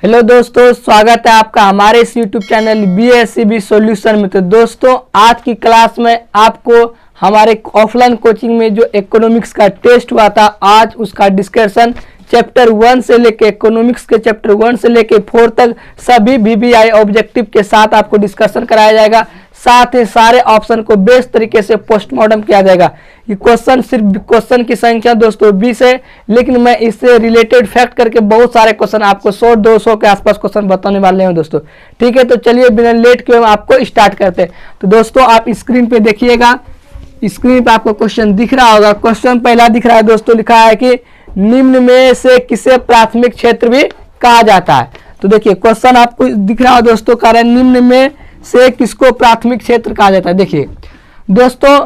Hello दोस्तों, स्वागत है आपका हमारे इस यूट्यूब चैनल BSCB सॉल्यूशन में। तो दोस्तों, आज की क्लास में आपको हमारे ऑफलाइन कोचिंग में जो इकोनॉमिक्स का टेस्ट हुआ था, आज उसका डिस्कशन चैप्टर 1 से लेके इकोनॉमिक्स के चैप्टर 1 से लेके 4 तक सभी VBI ऑब्जेक्टिव के साथ आपको डिस्कशन कराया जाएगा। साथ ही सारे ऑप्शन को बेस्ट तरीके से पोस्टमार्टम किया जाएगा। ये क्वेश्चन सिर्फ क्वेश्चन की संख्या दोस्तों 20 है, लेकिन मैं इससे रिलेटेड फैक्ट करके बहुत सारे क्वेश्चन आपको 100-200 के आसपास क्वेश्चन बताने वाले हैं दोस्तों। ठीक है, तो चलिए बिना लेट किए हम आपको स्टार्ट करते हैं। तो दोस्तों, आप स्क्रीन पे देखिएगा, स्क्रीन पे आपको क्वेश्चन दिख रहा होगा। क्वेश्चन पहला दिख रहा है दोस्तों, लिखा है कि निम्न में से किसे प्राथमिक क्षेत्र भी कहा जाता है। तो देखिए क्वेश्चन आपको दिख रहा है दोस्तों, कह रहे हैं निम्न में से किसको प्राथमिक क्षेत्र कहा जाता है। देखिए दोस्तों,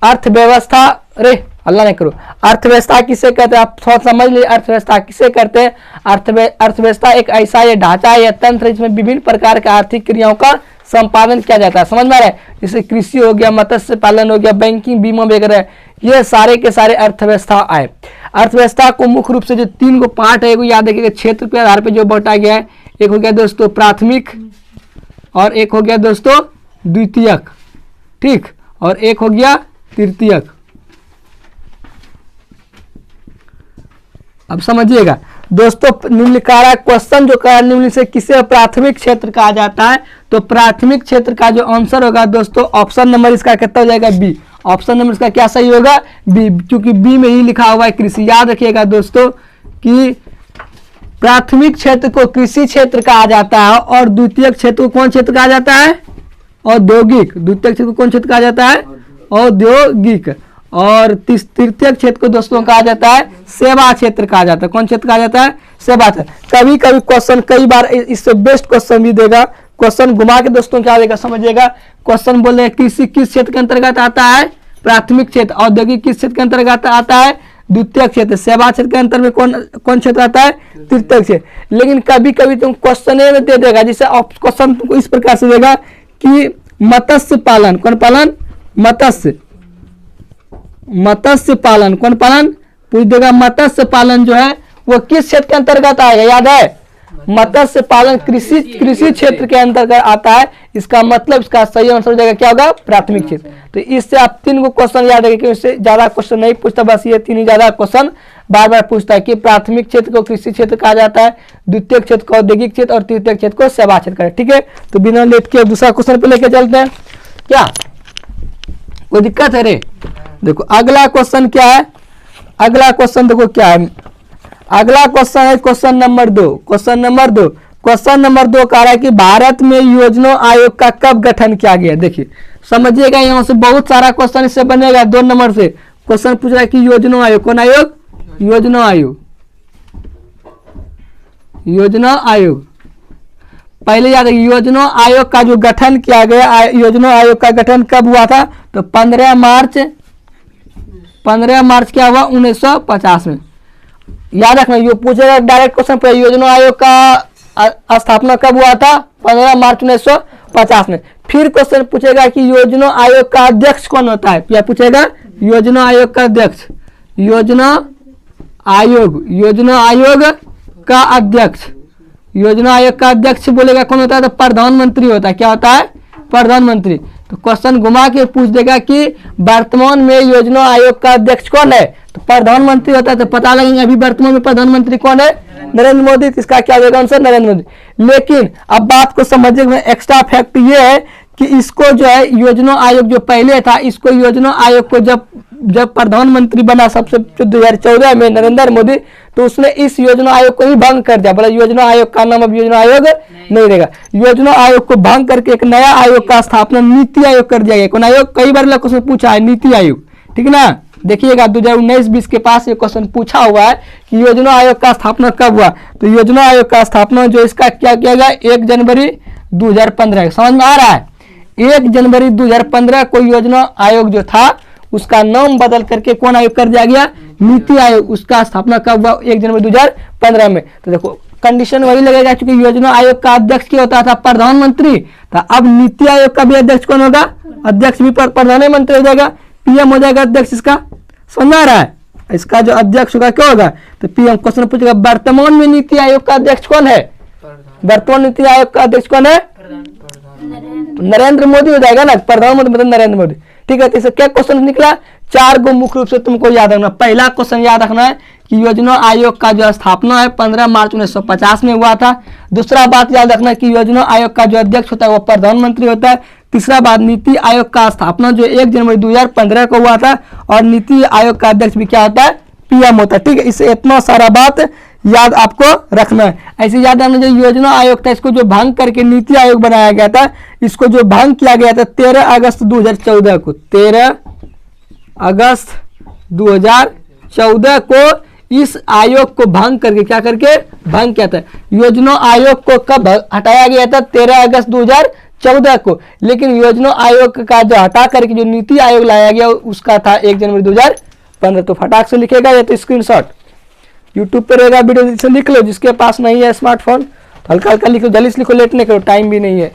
अर्थव्यवस्था, अरे अल्लाह नहीं करो, अर्थव्यवस्था किसे कहते हैं आप थोड़ा समझ लीजिए। अर्थव्यवस्था किसे कहते हैं? अर्थव्यवस्था एक ऐसा ये ढांचा है या तंत्र जिसमें विभिन्न प्रकार के आर्थिक क्रियाओं का संपादन किया जाता है। समझ में आ रहा है? जैसे कृषि हो गया, मत्स्य पालन हो गया, बैंकिंग, बीमा वगैरह, ये सारे के सारे अर्थव्यवस्था आए। अर्थव्यवस्था को मुख्य रूप से जो 3 गो पार्ट है वो याद रखिएगा, क्षेत्र के आधार पर जो बांटा गया है। एक हो गया दोस्तों प्राथमिक, और एक हो गया दोस्तों द्वितीयक, ठीक, और एक हो गया तृतीयक। अब समझिएगा दोस्तों, निम्नलिखित क्वेश्चन जो कहा निम्न से किसे प्राथमिक क्षेत्र कहा जाता है, तो प्राथमिक क्षेत्र का जो आंसर होगा दोस्तों, ऑप्शन नंबर इसका कितना हो जाएगा? बी। ऑप्शन नंबर इसका क्या सही होगा? बी, क्योंकि बी में ही लिखा हुआ है कृषि। याद रखिएगा दोस्तों कि प्राथमिक क्षेत्र को कृषि क्षेत्र कहा जाता है और द्वितीयक क्षेत्र को कौन क्षेत्र कहा जाता है? औद्योगिक। द्वितीयक क्षेत्र को कौन क्षेत्र कहा जाता है? औद्योगिक। और तृतीयक क्षेत्र को दोस्तों कहा जाता है सेवा क्षेत्र कहा जाता है। कौन क्षेत्र कहा जाता है? सेवा क्षेत्र। कभी कभी क्वेश्चन कई बार इससे बेस्ट क्वेश्चन भी देगा, क्वेश्चन घुमा के दोस्तों क्या देगा समझिएगा। क्वेश्चन बोले कृषि किस क्षेत्र के अंतर्गत आता है? प्राथमिक क्षेत्र। औद्योगिक किस क्षेत्र के अंतर्गत आता है? द्वितीय क्षेत्र। सेवा क्षेत्र के अंतर में कौन क्षेत्र आता है? तृतीय क्षेत्र। लेकिन कभी कभी तुम क्वेश्चन में दे देगा, जिसे क्वेश्चन तुमको इस प्रकार से देगा कि मत्स्य पालन, कौन पालन? मत्स्य पालन, कौन पालन? पूछ देगा मत्स्य पालन जो है वो किस क्षेत्र के अंतर्गत आएगा? याद है, मत्स्य पालन कृषि क्षेत्र के अंतर्गत आता है। इसका मतलब इसका सही आंसर हो जाएगा क्या होगा? प्राथमिक क्षेत्र। तो इससे आप 3 गो क्वेश्चन याद रखेंगे, इससे ज्यादा क्वेश्चन नहीं पूछता, बस ये 3 ही ज्यादा क्वेश्चन बार बार पूछता है कि प्राथमिक क्षेत्र को कृषि क्षेत्र कहा जाता है, द्वितीय क्षेत्र को औद्योगिक क्षेत्र और तृतीय क्षेत्र को सेवा क्षेत्र। ठीक है, तो बिना लेट के दूसरा क्वेश्चन पे लेके चलते हैं। क्या कोई दिक्कत है रे? देखो अगला क्वेश्चन क्या है, अगला क्वेश्चन देखो क्या है। अगला क्वेश्चन है क्वेश्चन नंबर 2। क्वेश्चन नंबर 2 कह रहा है कि भारत में योजना आयोग का कब गठन किया गया। देखिए समझिएगा, यहाँ से बहुत सारा क्वेश्चन इससे बनेगा। 2 नंबर से क्वेश्चन पूछ रहा है कि योजना आयोग, कौन आयोग? योजना आयोग। योजना आयोग पहले याद है, योजना आयोग का जो गठन किया गया, योजना आयोग का गठन कब हुआ था? तो 15 मार्च क्या हुआ? 1950 में। याद रखना, ये पूछेगा डायरेक्ट क्वेश्चन पर, योजना आयोग का स्थापना कब हुआ था? 15 मार्च 1950 में। फिर क्वेश्चन पूछेगा कि योजना आयोग का अध्यक्ष कौन होता है? क्या पूछेगा? योजना आयोग का अध्यक्ष। योजना आयोग का अध्यक्ष। योजना आयोग का अध्यक्ष बोलेगा कौन होता है? तो प्रधानमंत्री होता है। क्या होता है? प्रधानमंत्री। तो क्वेश्चन घुमा के पूछ देगा कि वर्तमान में योजना आयोग का अध्यक्ष कौन है? तो प्रधानमंत्री होता है। तो पता लगेगा अभी वर्तमान में प्रधानमंत्री कौन है? नरेंद्र मोदी। इसका क्या होगा आंसर? नरेंद्र मोदी। लेकिन अब बात को समझिए, एक्स्ट्रा फैक्ट ये है कि इसको जो है योजना आयोग जो पहले था, इसको योजना आयोग को जब प्रधानमंत्री बना सबसे 2014 में नरेंद्र मोदी, तो उसने इस योजना आयोग को ही भंग कर दिया। बोला योजना आयोग का नाम अब योजना आयोग नहीं रहेगा। योजना आयोग को भंग करके एक नया आयोग का स्थापना नीति आयोग कर दिया गया। कौन आयोग? कई बार क्वेश्चन पूछा है, नीति आयोग। ठीक है ना, देखिएगा 2019-20 के पास ये क्वेश्चन पूछा हुआ है कि योजना आयोग का स्थापना कब हुआ। तो योजना आयोग का स्थापना जो इसका क्या किया गया? 1 जनवरी 2015। समझ में आ रहा है? 1 जनवरी 2015 को योजना आयोग जो था उसका नाम बदल करके कौन आयोग कर दिया गया? नीति आयोग। उसका स्थापना कब हुआ? 1 जनवरी 2015 में। तो देखो कंडीशन वही लगेगा, क्योंकि योजना आयोग का अध्यक्ष क्या होता था? प्रधानमंत्री। तो अब नीति आयोग का भी अध्यक्ष कौन होगा? अध्यक्ष भी प्रधानमंत्री हो जाएगा, PM हो जाएगा अध्यक्ष। इसका समझ आ रहा है? इसका जो अध्यक्ष होगा क्या होगा? तो PM क्वेश्चन पूछेगा वर्तमान में नीति आयोग का अध्यक्ष कौन है? वर्तमान नीति आयोग का अध्यक्ष कौन है? नरेंद्र मोदी हो जाएगा ना, प्रधानमंत्री मतलब नरेंद्र मोदी। ठीक है, तो इससे क्या क्वेश्चन निकला? 4 गो मुख्य रूप से तुमको याद रखना। पहला क्वेश्चन याद रखना है कि योजना आयोग का जो स्थापना है 15 मार्च 1950 में हुआ था। दूसरा बात याद रखना कि योजना आयोग का जो अध्यक्ष होता है वो प्रधानमंत्री होता है। तीसरा बात, नीति आयोग का स्थापना जो 1 जनवरी 2015 को हुआ था, और नीति आयोग का अध्यक्ष भी क्या होता है? पीएम होता है। ठीक है, इससे इतना सारा बात याद आपको रखना है। ऐसे याद रखना, जो योजना आयोग था इसको जो भंग करके नीति आयोग बनाया गया था, इसको जो भंग किया गया था 13 अगस्त 2014 को, 13 अगस्त 2014 को इस आयोग को भंग करके क्या करके भंग किया था। योजना आयोग को कब हटाया गया था? 13 अगस्त 2014 को। लेकिन योजना आयोग का जो हटा करके जो नीति आयोग लाया गया उसका था 1 जनवरी 2015। तो फटाक से लिखेगा या तो स्क्रीनशॉट यूट्यूब पे रहेगा, वीडियो से लिख लो। जिसके पास नहीं है स्मार्टफोन तो हल्का हल्का लिखो, जल्दी से लिखो, लेट नहीं करो, टाइम भी नहीं है।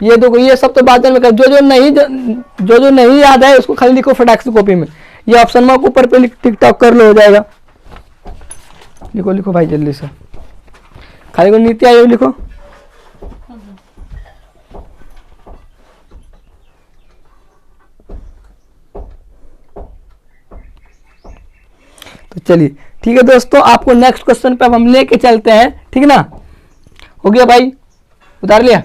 ये देखो, ये सब तो बात में कर, जो नहीं याद है उसको खाली लिखो फटाक से कॉपी में। ये ऑप्शन में ऊपर पे टिकटॉक कर लो, हो जाएगा। लिखो लिखो भाई जल्दी से, खाली को नीति आयोग लिखो। तो चलिए ठीक है दोस्तों, आपको नेक्स्ट क्वेश्चन पे अब हम लेके चलते हैं। ठीक है ना, हो गया भाई, उतार लिया?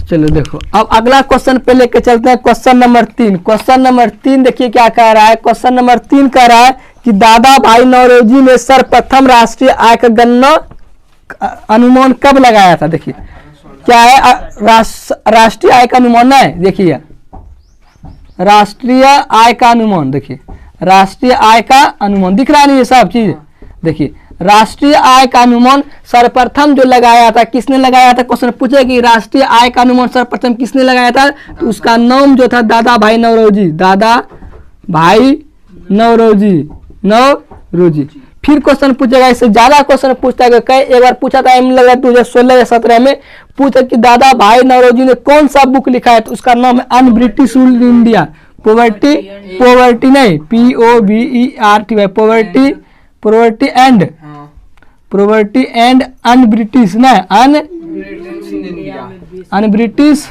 चलो देखो, अब अगला क्वेश्चन पे लेके चलते हैं। Question number 3। क्वेश्चन नंबर 3 देखिए क्या कह रहा है। क्वेश्चन नंबर 3 कह रहा है कि दादा भाई नौरोजी ने सर्वप्रथम राष्ट्रीय आय का गणना अनुमान कब लगाया था? देखिए क्या है, राष्ट्रीय आय का अनुमान है। देखिए राष्ट्रीय आय का अनुमान, देखिए राष्ट्रीय आय का अनुमान दिख रहा है नहीं ये सब चीज। देखिए राष्ट्रीय आय का अनुमान सर्वप्रथम जो लगाया था, किसने लगाया था? क्वेश्चन पूछे कि राष्ट्रीय आय का अनुमान सर्वप्रथम किसने लगाया था, तो उसका नाम जो था दादा भाई नौरोजी, दादा भाई नौरोजी। फिर क्वेश्चन पूछेगा, इससे ज्यादा क्वेश्चन पूछता है। एक बार पूछा था, लगा 2016 या 17 में पूछा कि दादा भाई नौरोजी ने कौन सा बुक लिखा है, तो उसका नाम है un British rule in India. Poverty नहीं, POVERTY, poverty and un British ना, un British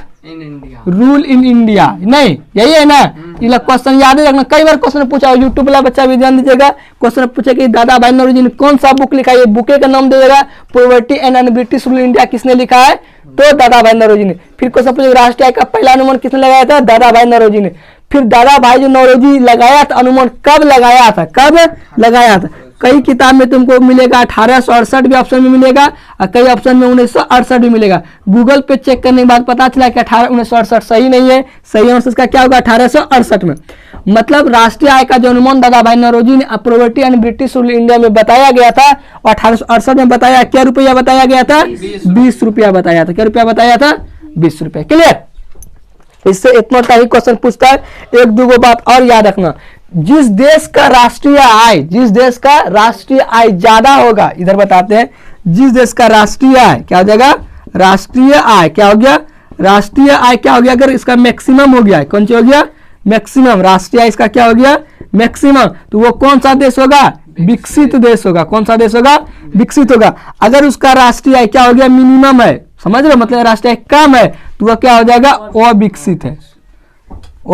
rule in India, नहीं यही है ना। ये क्वेश्चन याद रखना, कई बार क्वेश्चन पूछा, यूट्यूब वाला बच्चा भी ध्यान दीजिएगा। क्वेश्चन पूछे कि दादा भाई नौरोजी ने कौन सा बुक लिखा है, ये बुके का नाम देगा। Poverty and un British rule India किसने लिखा है, तो दादा भाई नौरोजी ने। फिर क्वेश्चन पूछे राष्ट्रीय आय का पहला अनुमान किसने लगाया था, दादा भाई नौरोजी ने। फिर दादा भाई जो नौरोजी लगाया था अनुमान, कब लगाया था? कई किताब में तुमको मिलेगा 1868 भी ऑप्शन में मिलेगा, और कई ऑप्शन में 1968 भी मिलेगा। गूगल पे चेक करने के बाद पता चला कि 1968 सही नहीं है। सही आंसर इसका क्या होगा? 1868 में। मतलब राष्ट्रीय आय का जो अनुमान दादा भाई नौरोजी ने poverty and British rule India में बताया गया था, और 1868 में बताया, क्या रुपया बताया गया था? 20 रुपया बताया था। क्या रुपया बताया था? 20 रुपया। क्लियर? इससे इतना ही क्वेश्चन पूछता है। एक दो बात और याद रखना, जिस देश का राष्ट्रीय आय ज्यादा होगा, इधर बताते हैं, जिस देश का राष्ट्रीय आय क्या हो जाएगा? राष्ट्रीय आय क्या हो गया? राष्ट्रीय आय क्या हो गया? अगर इसका मैक्सिमम हो गया, कौन सा हो गया? मैक्सिमम। राष्ट्रीय आय इसका क्या हो गया? मैक्सिमम। तो वो कौन सा देश होगा? विकसित देश होगा। कौन सा देश होगा? विकसित होगा। अगर उसका राष्ट्रीय आय क्या हो गया? मिनिमम है, समझ रहे हो, मतलब राष्ट्रीय आय कम है, तो वह क्या हो जाएगा? अविकसित है।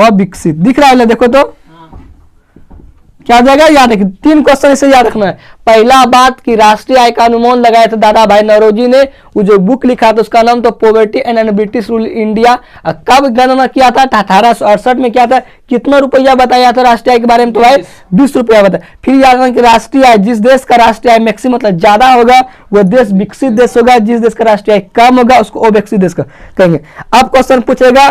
अविकसित दिख रहा है, देखो तो क्या हो जाएगा? याद रखिए, 3 क्वेश्चन इसे याद रखना है। पहला बात कि राष्ट्रीय आय का अनुमान लगाया था दादा भाई नौरोजी ने, वो जो बुक लिखा था उसका नाम तो poverty and British rule India. कब गणना किया था? 1868 में किया था। कितना रुपया बताया था राष्ट्रीय आय के बारे में? तो भाई 20 रुपया बताया। फिर याद रखना कि राष्ट्रीय आय, जिस देश का राष्ट्रीय आय मैक्सिमम मतलब ज्यादा होगा वह देश विकसित देश होगा, जिस देश का राष्ट्रीय आय कम होगा उसको अविकसित देश का कहेंगे। अब क्वेश्चन पूछेगा,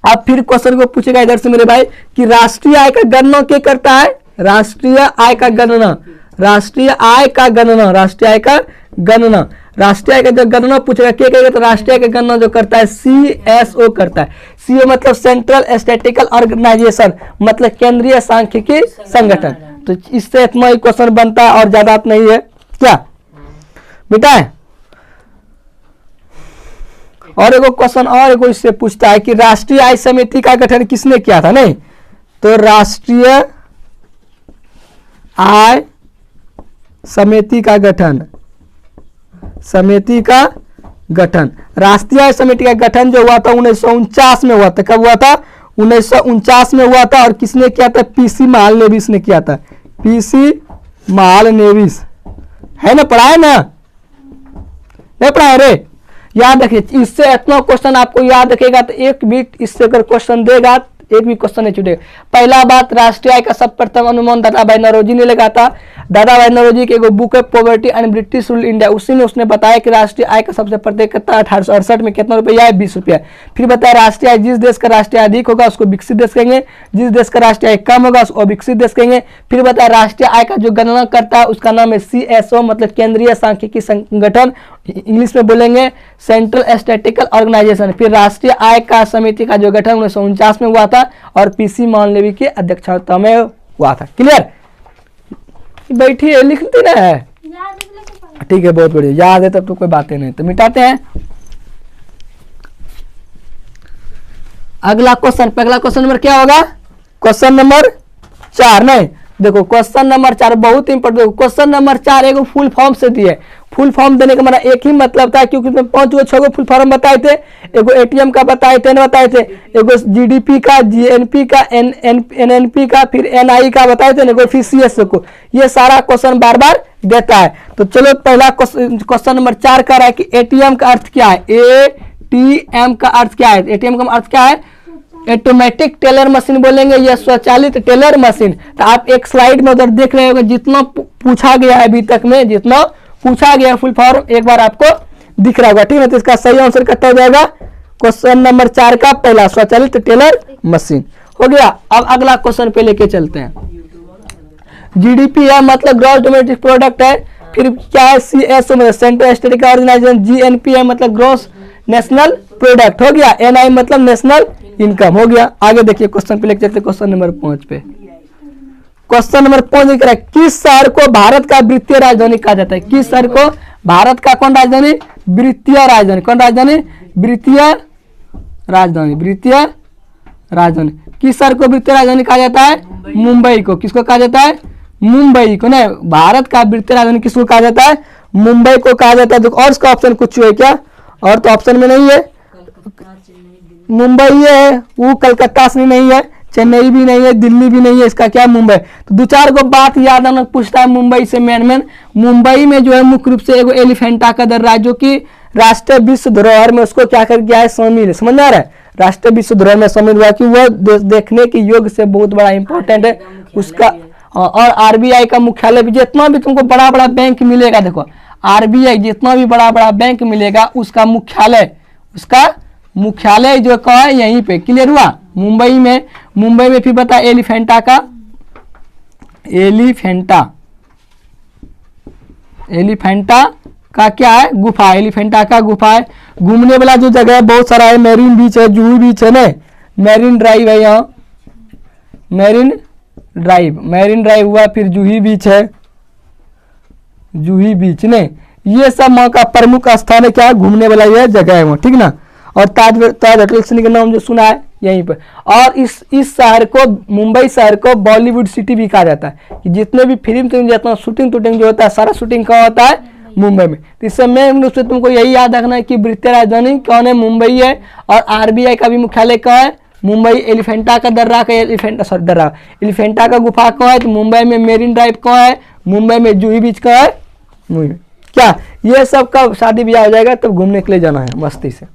अब फिर क्वेश्चन को पूछेगा इधर से मेरे भाई कि राष्ट्रीय आय का गणना क्या करता है? राष्ट्रीय आय का गणना राष्ट्रीय आय का जो गणना पूछेगा क्या करेगा? तो राष्ट्रीय आय का गणना जो करता है CSO करता है। CO मतलब सेंट्रल स्टैटिस्टिकल ऑर्गेनाइजेशन, मतलब केंद्रीय सांख्यिकी संगठन। तो इससे इतना ही क्वेश्चन बनता है और ज्यादा नहीं है क्या बेटा? और एगो क्वेश्चन और एगो इससे पूछता है कि राष्ट्रीय आय समिति का गठन किसने किया था? नहीं, तो राष्ट्रीय आय समिति का गठन, समिति का गठन। राष्ट्रीय आय समिति का गठन जो हुआ था 1949 में हुआ था। कब हुआ था? 1949 में हुआ था। और किसने किया था? पीसी महालनोबिस ने किया था। पीसी महालनोबिस, है ना? पढ़ा है ना? नहीं पढ़ा है रे? याद रखिए, इससे इतना क्वेश्चन आपको याद रखेगा तो एक भी इससे अगर क्वेश्चन देगा एक भी क्वेश्चन नहीं छूटेगा। पहला बात, राष्ट्रीय आय का सर्वप्रथम अनुमान दादा भाई नौरोजी ने लगा था। दादा भाई नौरोजी की एगो बुक है poverty and British rule India, उसी में उसने बताया कि राष्ट्रीय आय का सबसे प्रत्येक 1868 में कितना रुपया है? 20 रुपया। फिर बताया राष्ट्रीय आय, जिस देश का राष्ट्रीय आय अधिक होगा उसको विकसित देश कहेंगे, जिस देश का राष्ट्रीय आय कम होगा उसको अविकसित देश कहेंगे। फिर बताया राष्ट्रीय आय का जो गणना करता है उसका नाम है CSO, मतलब केंद्रीय सांख्यिकी संगठन, इंग्लिश में बोलेंगे सेंट्रल स्टैटिस्टिकल ऑर्गेनाइजेशन। फिर राष्ट्रीय आय का समिति का जो गठन 1949 में हुआ था और पीसी महालनोबिस की अध्यक्षता में हुआ था। क्लियर? बैठी है, लिखती ना है? ठीक है, बहुत बढ़िया। याद है तब तो कोई बातें नहीं, तो मिटाते हैं। अगला क्वेश्चन, पहला क्वेश्चन नंबर क्या होगा? Question number 4। नहीं देखो, क्वेश्चन नंबर 4 बहुत इंपॉर्टेंट। क्वेश्चन नंबर 4 एगो फुल फॉर्म से दिए। फुल फॉर्म देने का मेरा एक ही मतलब था, क्योंकि उसमें 5 फुल फॉर्म बताए थे। एगो ATM का बताए थे, एगो GDP का, GNP का, NNP का, फिर NI का बताए थे, एगो फिर CSO को। ये सारा क्वेश्चन बार बार देता है। तो चलो, पहला क्वेश्चन नंबर 4 कह रहा है कि ATM का अर्थ क्या है? ATM का अर्थ क्या है? ATM का अर्थ क्या है? ऑटोमेटिक टेलर मशीन बोलेंगे, या स्वचालित टेलर मशीन। तो आप एक स्लाइड में उधर देख रहे होंगे, जितना पूछा गया है अभी तक में, जितना पूछा गया फुल फॉर्म एक बार आपको दिख रहा होगा। ठीक है, तो इसका सही आंसर कितना हो जाएगा? क्वेश्चन नंबर 4 का पहला, स्वचालित टेलर मशीन हो गया। अब अगला क्वेश्चन पे लेके चलते हैं। GDP है मतलब ग्रॉस डोमेस्टिक प्रोडक्ट है। फिर क्या है? CSO मतलब सेंट्रल स्टैटिस्टिकल ऑर्गेनाइजेशन। GNP है मतलब ग्रॉस नेशनल प्रोडक्ट हो गया। NI मतलब नेशनल इनकम हो गया। आगे देखिए क्वेश्चन पे लेके चलते, क्वेश्चन नंबर 5 पे। क्वेश्चन नंबर 5 लिख रहा है, किस शहर को भारत का वित्तीय राजधानी कहा जाता है? किस शहर को भारत का कौन राजधानी? वित्तीय राजधानी। कौन राजधानी? वित्तीय राजधानी। वित्तीय राजधानी। किस शहर को वित्तीय राजधानी कहा जाता है? मुंबई को। किसको कहा जाता है? मुंबई को। नहीं, भारत का वित्तीय राजधानी किसको कहा जाता है? मुंबई को कहा जाता है। तो और इसका ऑप्शन कुछ है क्या? और तो ऑप्शन में नहीं है। मुंबई है, वो कलकत्ता से नहीं है, चेन्नई भी नहीं है, दिल्ली भी नहीं है, इसका क्या? मुंबई। तो 2-4 को बात याद आना पूछता है मुंबई से मेन मुंबई में जो है मुख्य रूप से एगो एलिफेंटा का दर्रा जो कि राष्ट्रीय विश्व धरोहर में उसको क्या कर गया है? शामिल है। समझ आ रहा है? राष्ट्रीय विश्व धरोहर में शामिल हुआ कि वह देखने के योग से बहुत बड़ा इंपॉर्टेंट है उसका। और RBI का मुख्यालय भी, जितना भी तुमको बड़ा बड़ा बैंक मिलेगा, देखो RBI जितना भी बड़ा बड़ा बैंक मिलेगा उसका मुख्यालय जो कहाँ है? यहीं पे। क्लियर हुआ? मुंबई में। फिर बता एलिफेंटा का क्या है? गुफा। एलिफेंटा का गुफा है। घूमने वाला जो जगह है बहुत सारा है, मेरीन बीच है, जूही बीच है, ना मेरीन ड्राइव है, यहाँ मेरीन ड्राइव हुआ, फिर जूही बीच है, जूही बीच ने, ये सब वहाँ का प्रमुख स्थान है। क्या? घूमने वाला ये जगह है वहाँ। ठीक ना? और ताज होटल का नाम जो सुना है यहीं पर। और इस शहर को, मुंबई शहर को बॉलीवुड सिटी भी कहा जाता है कि जितने भी फिल्म जितना शूटिंग जो होता है सारा शूटिंग कहाँ होता है? मुंबई में। तो इस समय उससे तुमको यही याद रखना है कि वित्तीय राजधानी कौन है? मुंबई है। और RBI का भी मुख्यालय कहाँ है? मुंबई। एलिफेंटा का दर्रा का एलिफेंटा का गुफा कहाँ है? तो मुंबई में। मेरीन ड्राइव कहाँ है? मुंबई में। जूही बीच कहाँ है? मुंबई। क्या ये सब का शादी ब्याह हो जाएगा तब घूमने के लिए जाना है मस्ती से।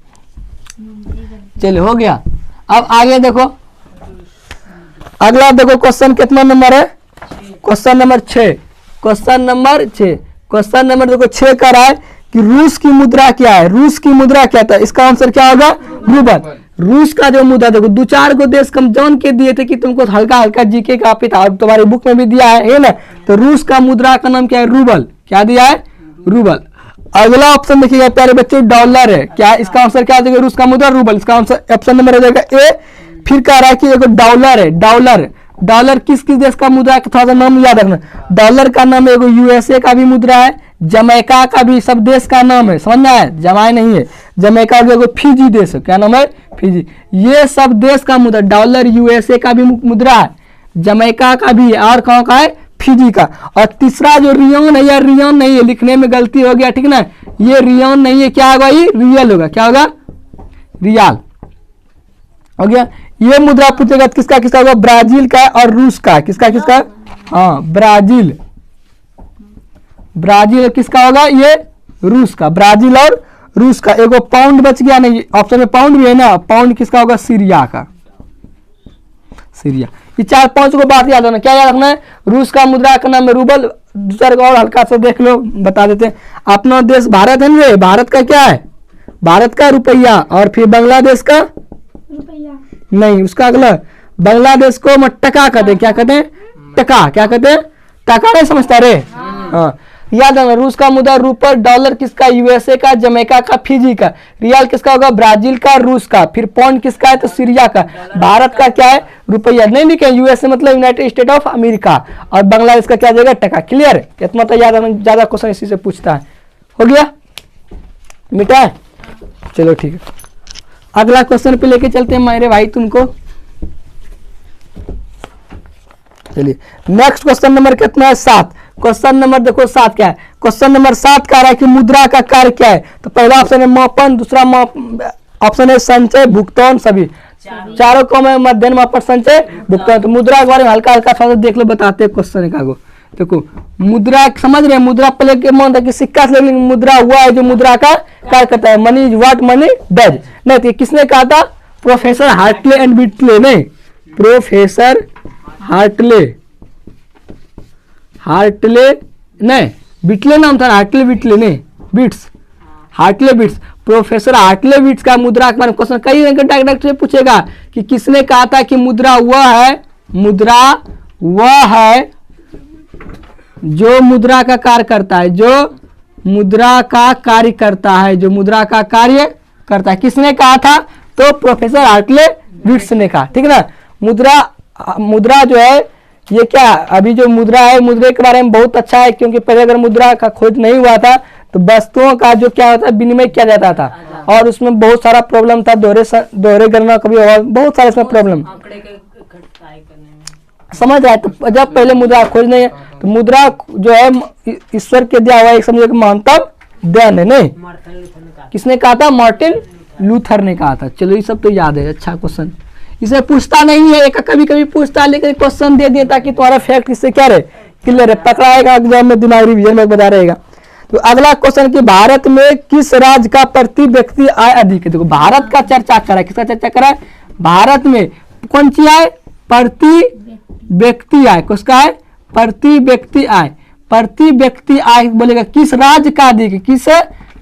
चलो हो गया। अब आगे देखो, अगला देखो क्वेश्चन कितना नंबर है? Question number 6। क्वेश्चन नंबर देखो 6 का रहा है कि रूस की मुद्रा क्या है? रूस की मुद्रा क्या था? इसका आंसर क्या होगा? रूबल। रूस का जो मुद्रा देखो 2-4 को देश कम जान के दिए थे कि तुमको हल्का जीके का तुम्हारी बुक में भी दिया है ना? तो रूस का मुद्रा का नाम क्या है? रूबल। क्या दिया है? रूबल। अगला ऑप्शन देखिएगा प्यारे बच्चों, डॉलर है। क्या इसका आंसर क्या देगा? रूस का मुद्रा रूबल। इसका आंसर ऑप्शन नंबर हो जाएगा ए। फिर कह रहा है कि एगो डॉलर है। डॉलर किस देश का मुद्रा है? थोड़ा सा नाम याद रखना। डॉलर का नाम एगो USA का भी मुद्रा है, जमैका का भी, सब देश का नाम है। समझना है? जमाई नहीं है। जमैका एगो फिजी देश है। क्या नाम है? फिजी। ये सब देश का मुद्रा। डॉलर USA का भी मुद्रा है, जमैका का भी है, और कहाँ का है? फिजी का। और तीसरा जो रियोन है, या रियोन नहीं है, लिखने में गलती हो गया, ठीक ना, ये रियोन नहीं है, क्या होगा, ये रियल होगा, क्या होगा, रियाल हो गया। ये मुद्रा पूछेगा किसका किसका होगा, ब्राजील का और रूस का, किसका किसका, हाँ ब्राजील, ब्राजील किसका होगा, ये रूस का, ब्राजील और रूस का। एगो पाउंड बच गया, नहीं ऑप्शन में पाउंड भी है ना, पाउंड किसका होगा, सीरिया का, सीरिया। ये 4-5 को बात याद रखना, क्या याद रखना है, रूस का मुद्रा का नाम है रूबल। दूसरा को और हल्का सा देख लो, बता देते हैं। अपना देश भारत है ना, भारत का क्या है, भारत का रुपया, और फिर बांग्लादेश का रुपया नहीं, उसका अगला, बांग्लादेश को टका कहते हैं, क्या कहते हैं, टका, क्या कहते हैं, टका, नहीं समझता रे, हाँ याद है। रूस का मुद्रा रूपल, डॉलर किसका, यूएसए का, जमैका का, फिजी का, रियाल किसका होगा, ब्राजील का, रूस का, फिर पाउंड किसका है, तो सीरिया का, भारत का क्या है, रुपया नहीं लिखे, यूएसए मतलब यूनाइटेड स्टेट ऑफ अमेरिका, और बांग्लादेश का क्या जाएगा, टका। क्लियर, इतना तो याद है, ज्यादा क्वेश्चन इसी से पूछता है। हो गया, मिटा है, चलो ठीक है। अगला क्वेश्चन पे लेके चलते हैं मेरे भाई तुमको, चलिए नेक्स्ट क्वेश्चन नंबर कितना है, 7। क्वेश्चन नंबर देखो 7 क्या है, क्वेश्चन नंबर 7 कह रहा है कि मुद्रा का कार्य क्या है। तो पहला ऑप्शन है मापन, दूसरा ऑप्शन है संचय, भुगतान, सभी, चारों को में मध्यम, मापन, संचय, भुगतान। तो मुद्रा के बारे में हल्का हल्का सा देख लो, बताते हैं क्वेश्चन का। देखो मुद्रा समझ रहे हैं, मुद्रा पहले के मन था कि सिक्का से, लेकिन मुद्रा हुआ है जो मुद्रा का कार्य करता है। Money is what money does, नहीं तो किसने कहा था, प्रोफेसर हार्टले एंड बिटले, नहीं प्रोफेसर हार्टले, हार्टले नहीं बिटले नाम था, हार्टले बिटले नहीं, bits, Hartley bits, professor Hartley bits का मुद्रा के बारे में क्वेश्चन कई डायरेक्ट से पूछेगा कि किसने कहा था कि मुद्रा वह है, मुद्रा वह है जो मुद्रा का कार्य करता है, जो मुद्रा का कार्य करता है, जो मुद्रा का कार्य करता है, किसने कहा था, तो प्रोफेसर हार्टले बिट्स ने कहा, ठीक है ना। मुद्रा जो है ये क्या, अभी जो मुद्रा है, मुद्रा के बारे में बहुत अच्छा है, क्योंकि पहले अगर मुद्रा का खोज नहीं हुआ था तो वस्तुओं का जो क्या होता है, विनिमय किया जाता था, और उसमें बहुत सारा प्रॉब्लम था, दोहरे गणना कभी हुआ, बहुत सारे इसमें प्रॉब्लम समझ रहा है। तो जब पहले मुद्रा खोज नहीं है, तो मुद्रा जो है ईश्वर के दिया हुआ एक समझे महत्तम देन है, नहीं किसने कहा था, मार्टिन लूथर ने कहा था। चलो ये सब तो याद है, अच्छा क्वेश्चन, इसे पूछता नहीं है, कभी कभी पूछता है, लेकिन क्वेश्चन दे दिया ताकि तुम्हारा फैक्ट इससे क्या रहे, क्लियर है, पकड़ाएगा एग्जाम में, दिमाग रिवीजन में बता रहेगा। तो अगला क्वेश्चन कि भारत में किस राज्य का प्रति व्यक्ति आय अधिक है। देखो भारत का चर्चा करा है, किसका चर्चा करा है, भारत में कौन सी आय, प्रति व्यक्ति आय, किसका है, प्रति व्यक्ति आय, प्रति व्यक्ति आय बोलेगा किस राज्य का अधिक है, किस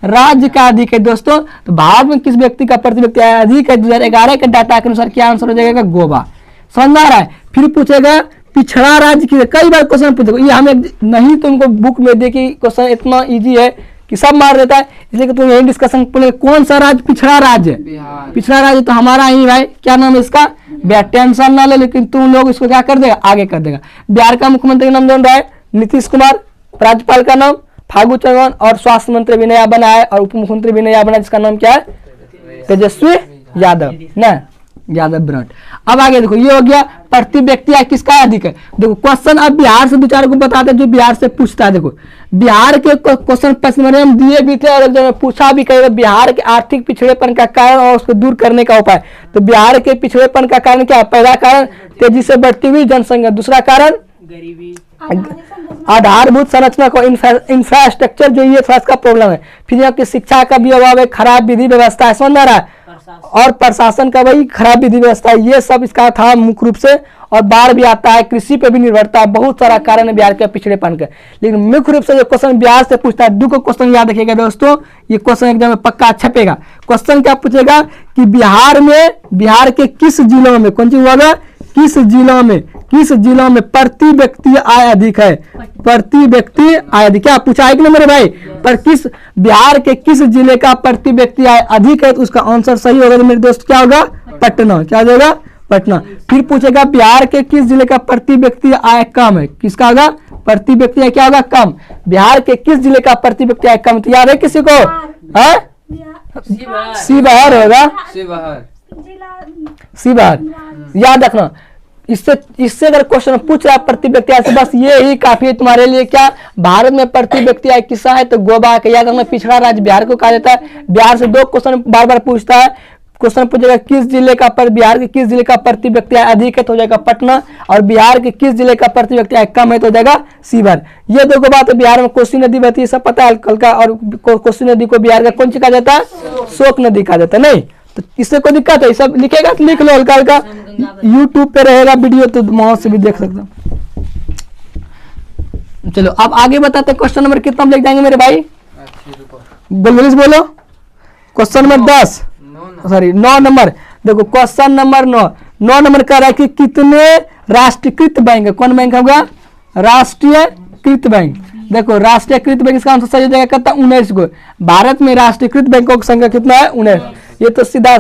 राज्य का अधिक है दोस्तों। तो भारत में किस व्यक्ति का प्रति व्यक्ति आय अधिक है, 2011 के डाटा के अनुसार क्या आंसर हो जाएगा, गोवा। समझ आ रहा है। फिर पूछेगा पिछड़ा राज्य की, कई बार क्वेश्चन पूछेगा, ये हमें नहीं तुमको बुक में देखी, क्वेश्चन इतना इजी है कि सब मार देता है, इसलिए कि तुम यही डिस्कशन पूछेगा कौन सा राज्य पिछड़ा राज्य है, पिछड़ा राज्य तो हमारा ही भाई, क्या नाम है इसका, बिहार। टेंशन ना ले, लेकिन तुम लोग इसको क्या कर देगा, आगे कर देगा। बिहार का मुख्यमंत्री का नाम जान रहा है, नीतीश कुमार, राज्यपाल का नाम फागू चौहान, और स्वास्थ्य मंत्री भी नया बना है, और उप मुख्यमंत्री भी नया बना है, जिसका नाम क्या है, तेजस्वी यादव ना, यादव ब्रांड। अब आगे देखो, ये हो गया प्रति व्यक्ति आय किसका अधिक है। देखो क्वेश्चन अब बिहार से 2-4 को बताते हैं जो बिहार से पूछता है। देखो बिहार के क्वेश्चन पश्चिम में दिए भी थे, और जब पूछा भी करेगा बिहार के आर्थिक पिछड़ेपन का कारण और उसको दूर करने का उपाय। तो बिहार के पिछड़ेपन का कारण क्या है, पहला कारण तेजी से बढ़ती हुई जनसंख्या, दूसरा कारण गरीबी, आधारभूत संरचना को इंफ्रास्ट्रक्चर जो ये इसका प्रॉब्लम है, फिर यहाँ की शिक्षा का भी अभाव है, खराब विधि व्यवस्था है, समझ आ रहा है, और प्रशासन का वही खराब विधि व्यवस्था है, ये सब इसका था मुख्य रूप से। और बाढ़ भी आता है, कृषि पे भी निर्भरता है, बहुत सारा कारण है बिहार के पिछड़ेपन का। लेकिन मुख्य रूप से जो क्वेश्चन बिहार से पूछता है, 2 को क्वेश्चन याद रखिएगा दोस्तों, ये क्वेश्चन एग्जाम में पक्का छपेगा। क्वेश्चन क्या पूछेगा कि बिहार के किस जिलों में, कौन सी होगा, किस जिलों में प्रति व्यक्ति आय अधिक है, प्रति व्यक्ति आय अधिक, क्या पूछा है कि नहीं मेरे भाई, पर किस बिहार के किस जिले का प्रति व्यक्ति आय अधिक है, तो उसका आंसर सही होगा तो मेरे दोस्त क्या होगा, पटना, क्या होगा, पटना। फिर पूछेगा बिहार के किस जिले का प्रति व्यक्ति आय कम है, किसका होगा, प्रति व्यक्ति आय क्या होगा, कम। बिहार के किस जिले का प्रति व्यक्ति आय कम, तो याद है किसी को, शिवहर होगा, शिवहर याद रखना। इससे अगर क्वेश्चन पूछ रहा है प्रति व्यक्ति आय से, बस ये ही काफी है तुम्हारे लिए। क्या भारत में प्रति व्यक्ति आय कितना है? तो गोवा का याद रखना, पिछड़ा राज्य बिहार को कहा जाता है। बिहार से 2 क्वेश्चन बार बार पूछता है। क्वेश्चन पूछेगा किस जिले का बिहार के किस जिले का प्रति व्यक्ति आय अधिक है, तो हो जाएगा पटना, और बिहार के किस जिले का प्रति व्यक्ति आय कम है, तो हो जाएगा शिवहर। ये 2 बात है। बिहार में कोसी नदी बहती है, सब पता है हल्का, और कोसी नदी को बिहार का कौन सी कहा जाता है? शोक नदी कहा जाता है। नहीं तो इससे कोई दिक्कत है? सब लिखेगा तो लिख लो हल्का हल्का, यूट्यूब पे रहेगा वीडियो, तो वहां से भी देख सकते हो। चलो अब आगे बताते हैं। क्वेश्चन नंबर कितना लिख जाएंगे मेरे भाई? बोलो। Question number 10 sorry 9 number. देखो क्वेश्चन नंबर 9 नंबर कह रहा है कि कितने राष्ट्रीयकृत बैंक है? कौन बैंक होगा? राष्ट्रीयकृत बैंक। देखो राष्ट्रीयकृत बैंक इसका आंसर सही जाएगा कितना? 19 को। भारत में राष्ट्रीयकृत बैंकों की संख्या कितना है? 19। ये तो सीधा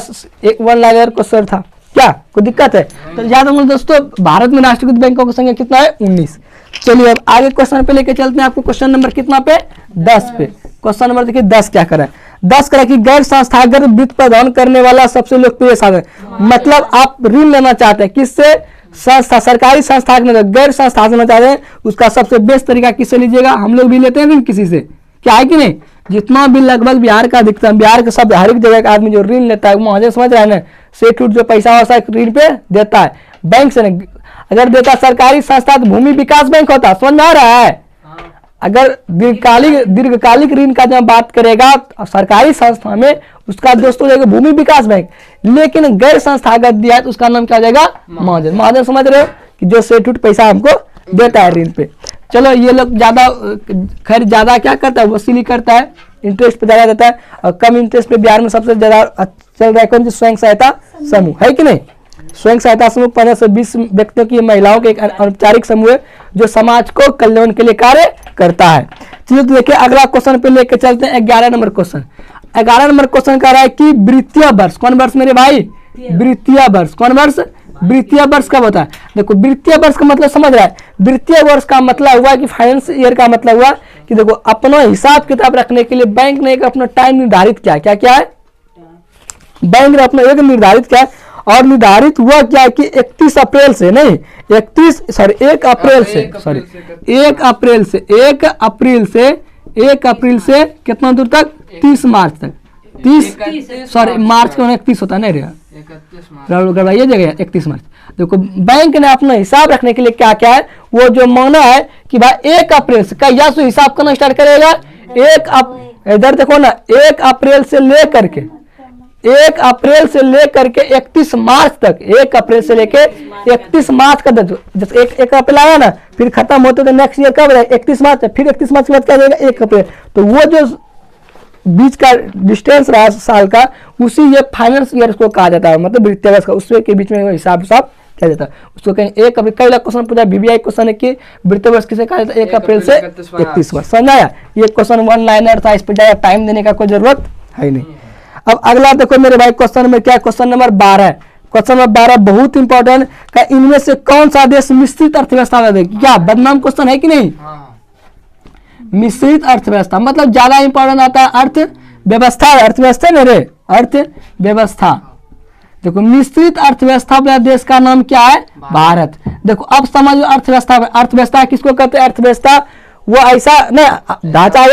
एक 1 लाइनर क्वेश्चन था। क्या कोई दिक्कत है? तो याद रखना दोस्तों, भारत में राष्ट्रीयकृत बैंकों की संख्या कितना है? 19। चलिए अब आगे क्वेश्चन पे लेके चलते हैं आपको। क्वेश्चन नंबर कितना पे? 10 पे। क्वेश्चन नंबर देखिए 10 क्या करा है? 10 करा कि गैर संस्थागत वित्त प्रदान करने वाला सबसे लोकप्रिय साधन। मतलब आप ऋण लेना चाहते हैं किससे? संस्था, सरकारी संस्था में। गैर संस्था लेना चाहते हैं, उसका सबसे बेस्ट तरीका किससे लीजिएगा? हम लोग भी लेते हैं ऋण किसी से, क्या है कि नहीं? जितना भी लगभग बिहार का अधिकतम, बिहार के सब हर एक जगह का आदमी जो ऋण लेता है वो मुझे समझ रहा है ना, सेठ जो पैसा वैसा ऋण पे देता है बैंक से नहीं। अगर देता सरकारी संस्था तो भूमि विकास बैंक होता, समझ में आ रहा है? अगर दीर्घकालिक ऋण का जब बात करेगा तो सरकारी संस्था में उसका दोस्तों जाएगा भूमि विकास बैंक, लेकिन गैर संस्थागत दिया है तो उसका नाम क्या हो जाएगा? महाजन। महाजन समझ रहे हो कि जो सेठ पैसा हमको देता है ऋण पे। चलो ये लोग ज्यादा खैर ज्यादा क्या करता है? वसूली करता है, इंटरेस्ट पे ज्यादा देता है, और कम इंटरेस्ट पे बिहार में सबसे ज्यादा चल रहा है कौन सी? स्वयं सहायता समूह, है कि नहीं? स्वयं सहायता समूह 15 से 20 व्यक्तियों की, महिलाओं के एक अनौपचारिक समूह है जो समाज को कल्याण के लिए कार्य करता है। चलिए तो देखिए अगला क्वेश्चन पे लेके चलते हैं। 11 नंबर क्वेश्चन। 11 नंबर क्वेश्चन कह रहा है कि वृत्तीय वर्ष, कौन वर्ष मेरे भाई? वृत्तीय वर्ष। कौन वर्ष? वृत्तीय वर्ष कब होता है? देखो वृत्तीय वर्ष का मतलब समझ रहा है? वृत्तीय वर्ष का मतलब हुआ कि फाइनेंस ईयर का मतलब हुआ कि देखो अपना हिसाब किताब रखने के लिए बैंक ने एक अपना टाइम निर्धारित किया। क्या है? बैंक ने अपना एक निर्धारित किया, और निर्धारित हुआ क्या कि 31 अप्रैल से नहीं 1 अप्रैल से कितना दूर तक? 30 मार्च तक। 30 मार्च को 31 होता नहीं रहा ये जगह 31 मार्च। देखो बैंक ने अपना हिसाब रखने के लिए क्या क्या है वो जो माना है कि भाई 1 अप्रैल से क्या सो हिसाब करना स्टार्ट करेगा। इधर देखो ना, 1 अप्रैल से लेकर के 31 मार्च तक, 1 अप्रैल से लेके 31 मार्च का जैसे 1 अप्रैल आया ना, फिर खत्म होते तो नेक्स्ट ईयर कब रहेगा? 31 मार्च। फिर 31 मार्च के बाद क्या रहेगा? 1 अप्रैल। तो वो जो बीच का डिस्टेंस रहा साल का, उसी ये फाइनेंस ईयर को कहा जाता है, मतलब वित्तीय वर्ष का। उसके के बीच में हिसाब किया जाता है उसको। कहीं 1 अप्रैल, कई लाख क्वेश्चन पूछा बीबीआई क्वेश्चन है कि वित्तीय वर्ष किसे कहा जाता है? 1 अप्रैल से 31 वर्ष। समझ आया? ये क्वेश्चन 1 लाइनर था, इस पर ज्यादा टाइम देने का कोई जरूरत है नहीं। अब अगला देखो मेरे भाई क्वेश्चन में क्या? Question number 12। क्वेश्चन नंबर 12 बहुत इंपॉर्टेंट का, इनमें से कौन सा देश मिश्रित अर्थव्यवस्था में? क्या बदनाम क्वेश्चन है कि नहीं? मिश्रित अर्थव्यवस्था मतलब ज्यादा इंपॉर्टेंट आता है अर्थव्यवस्था। अर्थव्यवस्था नहीं रे, अर्थव्यवस्था। देखो मिश्रित अर्थव्यवस्था वाला देश का नाम क्या है? भारत। देखो अब समझो अर्थव्यवस्था। अर्थव्यवस्था किसको कहते हैं? अर्थव्यवस्था वो ऐसा नहीं ढांचा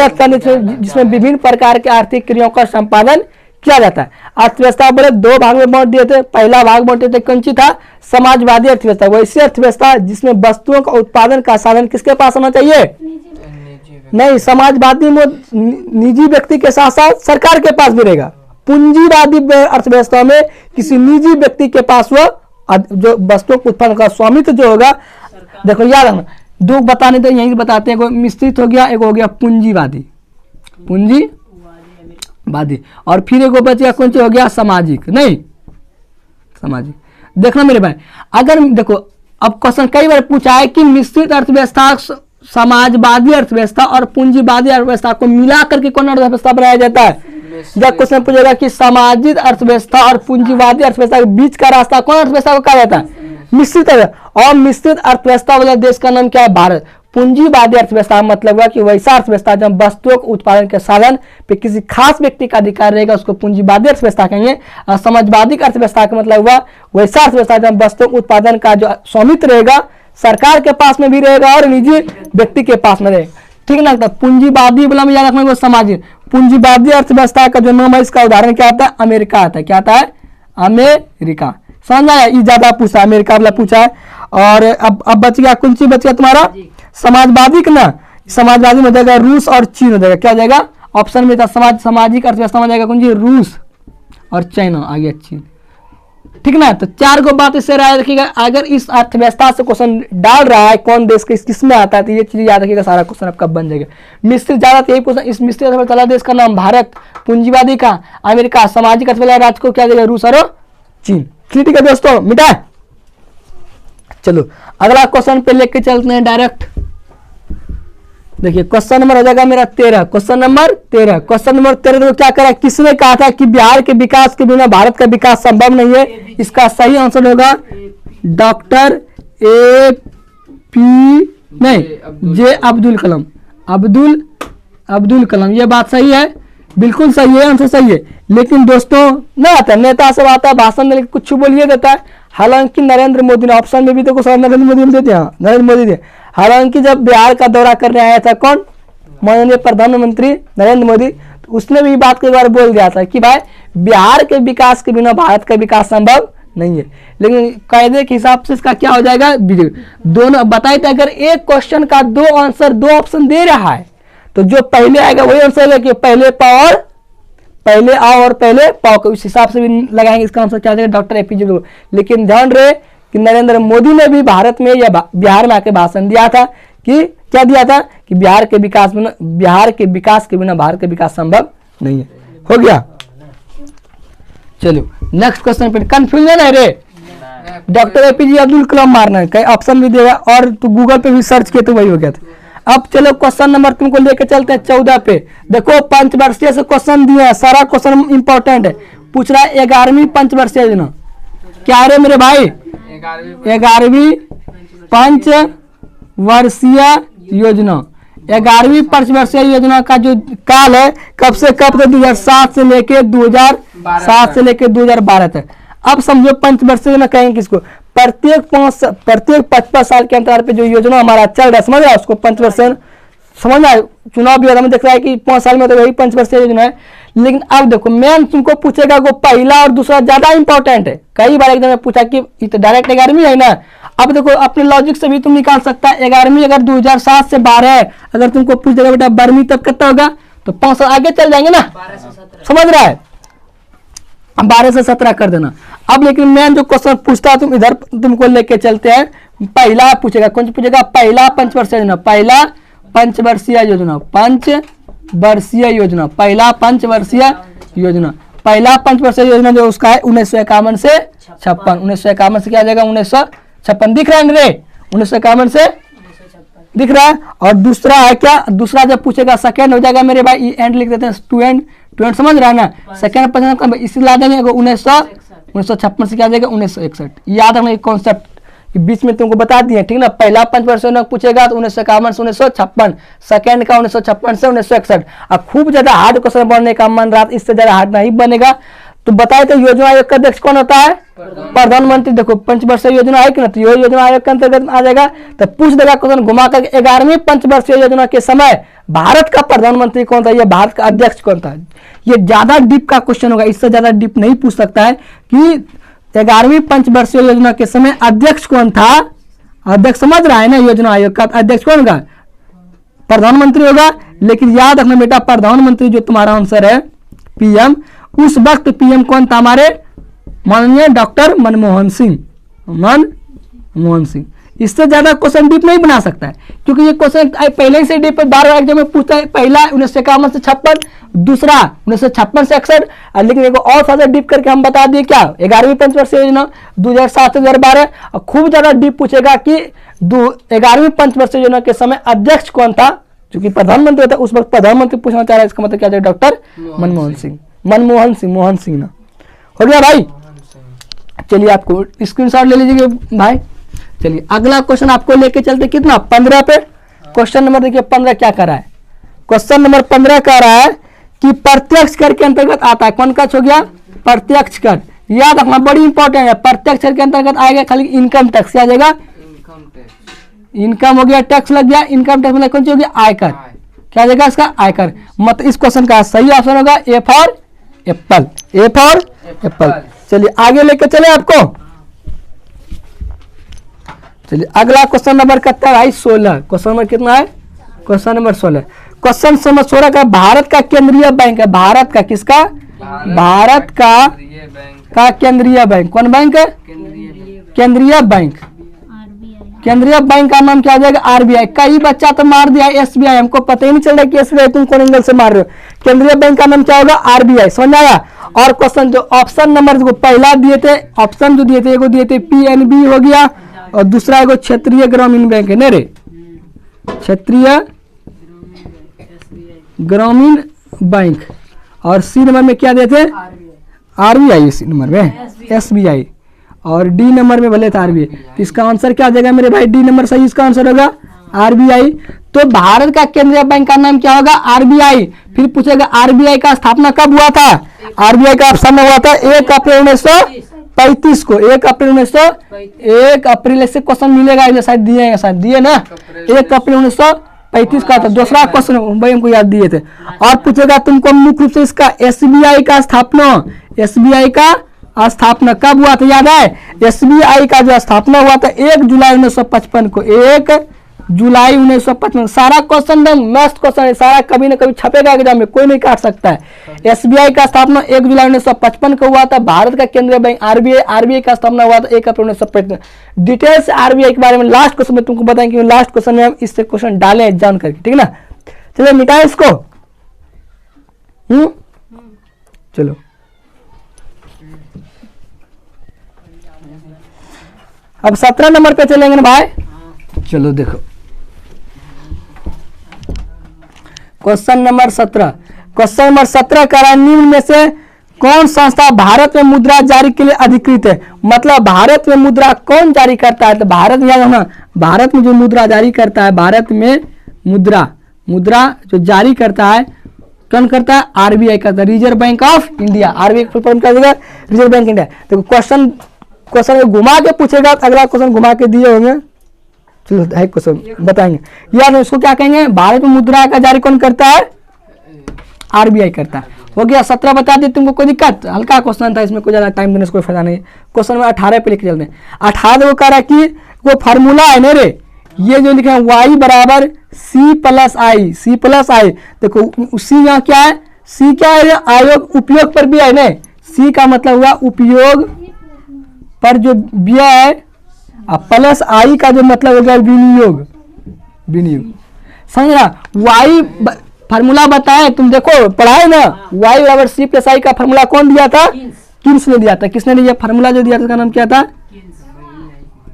जिसमें विभिन्न प्रकार के आर्थिक क्रियाओं का संपादन किया जाता है। अर्थव्यवस्था बड़े 2 भाग में बांट दिए थे। पहला भाग बांटे थे कौन सी था? समाजवादी अर्थव्यवस्था। वैसी अर्थव्यवस्था जिसमें वस्तुओं का उत्पादन का साधन किसके पास होना चाहिए? नहीं, समाजवादी में निजी व्यक्ति के साथ साथ सरकार के पास भी रहेगा। पूंजीवादी अर्थव्यवस्था में किसी निजी व्यक्ति के पास वो जो वस्तुओं के उत्पादन का स्वामित्व जो होगा। देखो याद रखना, 2 बताने तो यही बताते हैं। मिश्रित हो गया, एक हो गया पूंजीवादी, और फिर एक बच गया कौन सा हो गया? सामाजिक। नहीं सामाजिक। देखना मेरे भाई, अगर देखो अब क्वेश्चन कई बार पूछा है कि मिश्रित अर्थव्यवस्था, समाजवादी अर्थव्यवस्था और पूंजीवादी अर्थव्यवस्था को मिला करके कौन अर्थव्यवस्था बनाया जाता है? जब क्वेश्चन पूछेगा कि सामाजिक अर्थव्यवस्था और पूंजीवादी अर्थव्यवस्था के बीच का रास्ता कौन अर्थव्यवस्था को कहा जाता है? मिश्रित। और मिश्रित अर्थव्यवस्था वाला देश का नाम क्या है? भारत। पूंजीवादी अर्थव्यवस्था का मतलब हुआ कि वैसा अर्थव्यवस्था जब वस्तुओं के उत्पादन के साधन पे किसी खास व्यक्ति का अधिकार रहेगा उसको पूंजीवादी अर्थव्यवस्था कहेंगे। और समाजवादी अर्थव्यवस्था का मतलब हुआ वैसा अर्थव्यवस्था जब वस्तुओं के उत्पादन का जो स्वामित्व रहेगा सरकार के पास में भी रहेगा और निजी व्यक्ति के पास में रहेगा। ठीक ना। तो पूंजीवादी बोला याद रखना वो सामाजिक। पूंजीवादी अर्थव्यवस्था का जो नाम है इसका उदाहरण क्या आता है? अमेरिका आता है। क्या आता है? अमेरिका। समझ आया? ये ज्यादा पूछा, अमेरिका वाला पूछा है। और अब बच गया कौन सी बच गया तुम्हारा? समाजवादी का ना। समाजवादी में हो जाएगा रूस और चीन हो जाएगा। क्या हो जाएगा? ऑप्शन में था सामाजिक अर्थव्यवस्था में जाएगा कौन सी? रूस और चाइना आ गया चीन। ठीक ना। तो 4 को बात इससे याद रखिएगा। अगर इस अर्थव्यवस्था से क्वेश्चन डाल रहा है कौन देश किस में आता है तो ये चीज याद रखिएगा, सारा क्वेश्चन आपका बन जाएगा। मिश्रित ज्यादा यही क्वेश्चन। इस मिश्रित अर्थव्यवस्था देश का नाम भारत, पूंजीवादी का अमेरिका, सामाजिक अर्थव्यवस्था राज्य को क्या देगा? रूस और चीन। ठीक है दोस्तों, मिटा। चलो अगला क्वेश्चन पे लेके चलते हैं डायरेक्ट। देखिए क्वेश्चन नंबर हो जाएगा मेरा 13। क्वेश्चन नंबर 13 तो क्या करा? किसने कहा था कि बिहार के विकास के बिना भारत का विकास संभव नहीं है? इसका सही आंसर होगा डॉक्टर जे अब्दुल कलाम। अब्दुल कलाम। ये बात सही है, बिल्कुल सही है, आंसर सही है। लेकिन दोस्तों ना आता नेता सब आता है भाषण में कुछ बोलिए देता है। हालांकि नरेंद्र मोदी ने ऑप्शन में भी देखो सर नरेंद्र मोदी ने देते हैं, नरेंद्र मोदी थे। हालांकि जब बिहार का दौरा करने आया था कौन? माननीय प्रधानमंत्री नरेंद्र मोदी, तो उसने भी बात कई बार बोल दिया था कि भाई बिहार के विकास के बिना भारत का विकास संभव नहीं है। लेकिन कायदे के हिसाब से इसका क्या हो जाएगा? दोनों बताए थे। अगर एक क्वेश्चन का 2 आंसर 2 ऑप्शन दे रहा है तो जो पहले आएगा वही आंसर है कि पहले पाव और पहले आओ और पहले पाव को, इस हिसाब से भी लगाएंगे। इसका आंसर क्या हो जाएगा? Doctor APJ Abdul Kalam. लेकिन ध्यान रहे कि नरेंद्र मोदी ने भी भारत में या बिहार में आके भाषण दिया था कि क्या दिया था? कि बिहार के विकास के बिना भारत का विकास संभव नहीं है। हो गया। चलो नेक्स्ट क्वेश्चन पे कंफ्यूजन है रे? डॉक्टर एपीजे अब्दुल कलाम मारना है, कई ऑप्शन भी देगा और तो गूगल पे भी सर्च किया तो वही हो गया था। अब चलो क्वेश्चन नंबर तुमको लेके चलते हैं 14 पे। देखो पंचवर्षीय से क्वेश्चन दिया है, सारा क्वेश्चन इंपॉर्टेंट है। पूछ रहा है 11वीं पंचवर्षीय योजना। क्या रे मेरे भाई? 11वीं पंचवर्षीय योजना। 11वीं पंचवर्षीय योजना का जो काल है कब से कब तक? 2007 से लेके 2012 तक। अब समझो पंचवर्षीय योजना कहेंगे किसको? प्रत्येक 55 साल के अंतराल पे जो योजना हमारा चल रहा है, समझ रहा है उसको पंचवर्षीय समझ रहा है। चुनाव भी में देख रहा है कि 5 साल में तो वही पंचवर्षीय योजना है। लेकिन अब देखो मेन तुमको पूछेगा वो पहला और दूसरा ज्यादा इंपॉर्टेंट है। कई बार एग्जाम में पूछा कि ये तो डायरेक्ट 11वीं है ना। अब देखो अपने लॉजिक से भी तुम निकाल सकता है। 11वीं अगर 2007 से 12 है, अगर तुमको पूछ देगा बेटा 12वीं तब कितना होगा तो 5 साल आगे चल जाएंगे ना, समझ रहा है। 12 से 17 कर देना। अब लेकिन मेन जो क्वेश्चन पूछता है तुम इधर तुमको लेके चलते हैं। पहला पूछेगा, कौन पूछेगा? पहला पंचवर्षीय योजना। पहला पंचवर्षीय योजना, पंचवर्षीय योजना, पहला पंचवर्षीय योजना। पहला पंचवर्षीय योजना जो उसका है 1951 से 56। 1951 से क्या आ जाएगा? 1956 दिख रहा है रे? 1951 से दिख रहा है। और दूसरा है क्या? दूसरा जब पूछेगा सेकंड हो जाएगा मेरे भाई, एंड लिख देते हैं टू एंड समझ रहा है ना। सेकंड पंचवर्षीय इसी ला देंगे 1956 से क्या आ जाएगा? 1961। याद रखना कॉन्सेप्ट बीच में तुमको बता दिए, ठीक ना। पहला पंचवर्षीय पूछेगा तो 1951 से 1956, सेकंड का 1956 से 1961। अब खूब ज्यादा हार्ड क्वेश्चन बनने का मन रहा, इससे ज्यादा हार्ड नहीं बनेगा। तो बताए तो योजना आयोग का अध्यक्ष कौन होता है? प्रधानमंत्री। देखो पंचवर्षीय योजना है कि ना, तो ये योजना आयोग के अंतर्गत आ जाएगा। तो पूछ देगा क्वेश्चन घुमा कर 11वीं पंचवर्षीय योजना के समय भारत का प्रधानमंत्री कौन था, ये भारत का अध्यक्ष कौन था। ये ज्यादा डीप का क्वेश्चन होगा, इससे ज्यादा डीप नहीं पूछ सकता है कि 11वीं पंचवर्षीय योजना के समय अध्यक्ष कौन था। अध्यक्ष समझ रहा है ना, योजना आयोग का अध्यक्ष कौन होगा? प्रधानमंत्री होगा। लेकिन याद रखना बेटा प्रधानमंत्री जो तुम्हारा आंसर है पीएम, उस वक्त पीएम कौन था? हमारे माननीय डॉक्टर मनमोहन सिंह। इससे ज्यादा क्वेश्चन डीप नहीं बना सकता है क्योंकि ये क्वेश्चन पहले से डीप बार एग्जाम में पूछता है। पहला 1951 से 56, दूसरा 1956 से 61। लेकिन एक और ज्यादा डीप करके हम बता दिए क्या? 11वीं पंचवर्षीय योजना 2007 से 2012। और खूब ज्यादा डीप पूछेगा कि 11वीं पंचवर्षीय योजना के समय अध्यक्ष कौन था, जो कि प्रधानमंत्री होता है। उस वक्त प्रधानमंत्री पूछना चाह रहा है, इसका मतलब क्या? डॉक्टर मनमोहन सिंह ना। हो गया भाई। चलिए आपको स्क्रीनशॉट ले लीजिए भाई। चलिए अगला क्वेश्चन आपको लेके चलते कितना? 15 पे। क्वेश्चन नंबर देखिए 15 क्या कर रहा है। क्वेश्चन नंबर 15 कह रहा है कि प्रत्यक्ष कर के अंतर्गत आता है। कौन का हो गया? प्रत्यक्ष कर। याद रखना, बड़ी इंपॉर्टेंट है। प्रत्यक्ष कर के अंतर्गत आएगा खाली इनकम टैक्स। क्या आ जाएगा? इनकम हो गया, टैक्स लग गया। इनकम टैक्स मतलब कौन सी हो गया? आयकर। क्या आ जाएगा इसका? आयकर। मतलब इस क्वेश्चन का सही ऑप्शन होगा A for Apple. A for Apple. चलिए आगे लेके चले आपको। चलिए अगला क्वेश्चन नंबर कितना है? 16। क्वेश्चन नंबर कितना है? Question number 16। क्वेश्चन नंबर 16 का भारत का केंद्रीय बैंक है। भारत का किसका? भारत का केंद्रीय बैंक। कौन बैंक है? केंद्रीय बैंक। केंद्रीय बैंक का नाम क्या हो जाएगा? आरबीआई। कई बच्चा तो मार दिया एसबीआई, हमको पता ही नहीं चल रहा कि एसबीआई तुम कौन एंगल से मार रहे हो। केंद्रीय बैंक का नाम क्या होगा? आरबीआई। समझ आया? और क्वेश्चन जो ऑप्शन नंबर जो पहला दिए थे, ऑप्शन जो दिए थे, एगो दिए थे पीएनबी हो गया और दूसरा एगो क्षेत्रीय ग्रामीण बैंक है ना रे, क्षेत्रीय ग्रामीण बैंक। और सी नंबर में क्या दिए थे? आरबीआई। सी नंबर में एसबीआई और डी नंबर में भले था आरबीआई। तो इसका आंसर क्या आ जाएगा मेरे भाई? डी नंबर सही इसका आंसर होगा आरबीआई। तो भारत का केंद्रीय बैंक का नाम क्या होगा? आरबीआई। फिर पूछेगा आरबीआई का स्थापना कब हुआ था? आरबीआई का स्थापना हुआ था 1 अप्रैल 1935 को। 1 अप्रैल से क्वेश्चन मिलेगा, शायद दिए, शायद दिए ना। 1 अप्रैल 1935 का था। दूसरा क्वेश्चन भाई हमको याद दिए थे। और पूछेगा तुमको मुख्य रूप से इसका एसबीआई का स्थापना, एसबीआई का स्थापना कब हुआ था? याद है? एसबीआई का जो स्थापना हुआ था 1 जुलाई 1955 को। 1 जुलाई 1955। सारा क्वेश्चन मस्त क्वेश्चन है, सारा कभी ना कभी छपेगा एग्जाम में, कोई नहीं काट सकता है। एसबीआई का स्थापना 1 जुलाई 1955 को हुआ था। भारत का केंद्रीय बैंक आरबीआई, आरबीआई का स्थापना हुआ था 1 अप्रैल 1955। डिटेल्स आरबीआई के बारे में लास्ट क्वेश्चन में तुमको बताएंगे, लास्ट क्वेश्चन में हम इससे क्वेश्चन डाले जान करके, ठीक है ना। चलिए मिटाए इसको। चलो अब 17 नंबर पे चलेंगे ना भाई। चलो देखो क्वेश्चन नंबर 17। क्वेश्चन नंबर 17 कह रहा है निम्न में से कौन संस्था भारत में मुद्रा जारी के लिए अधिकृत है? मतलब भारत में मुद्रा कौन जारी करता है? तो भारत में, याद रखना, भारत में जो मुद्रा जारी करता है, भारत में मुद्रा जो जारी करता है कौन करता है? आरबीआई करता है, reserve bank of India. RBI full form क्या देगा? Reserve bank India. तो क्वेश्चन घुमा के पूछेगा, अगला क्वेश्चन घुमा के दिए होंगे। चलो क्वेश्चन बताएंगे यार, उसको क्या कहेंगे? भारत में मुद्रा का जारी कौन करता है? आरबीआई करता है। हो गया 17 बता दी। तुमको कोई दिक्कत? हल्का क्वेश्चन था, इसमें कोई ज्यादा टाइम देने से कोई फायदा नहीं। क्वेश्चन नंबर 18 पे लेके चलते हैं। 18 वो कह रहा है कि वो फार्मूला है ना रे, ये जो लिखे हैं y बराबर C+i, C+i। देखो सी यहाँ क्या है? सी क्या है? आयोग उपयोग पर भी है ना। सी का मतलब हुआ उपयोग पर जो व्यय है, प्लस आई का जो मतलब हो गया विनियोग। समझ रहा? वाई फार्मूला बताए तुम, देखो पढ़ाए ना। वाई बराबर C+i का फार्मूला कौन दिया था? किन्स ने दिया था। किसने दिया फार्मूला? जो दिया था उसका नाम क्या था?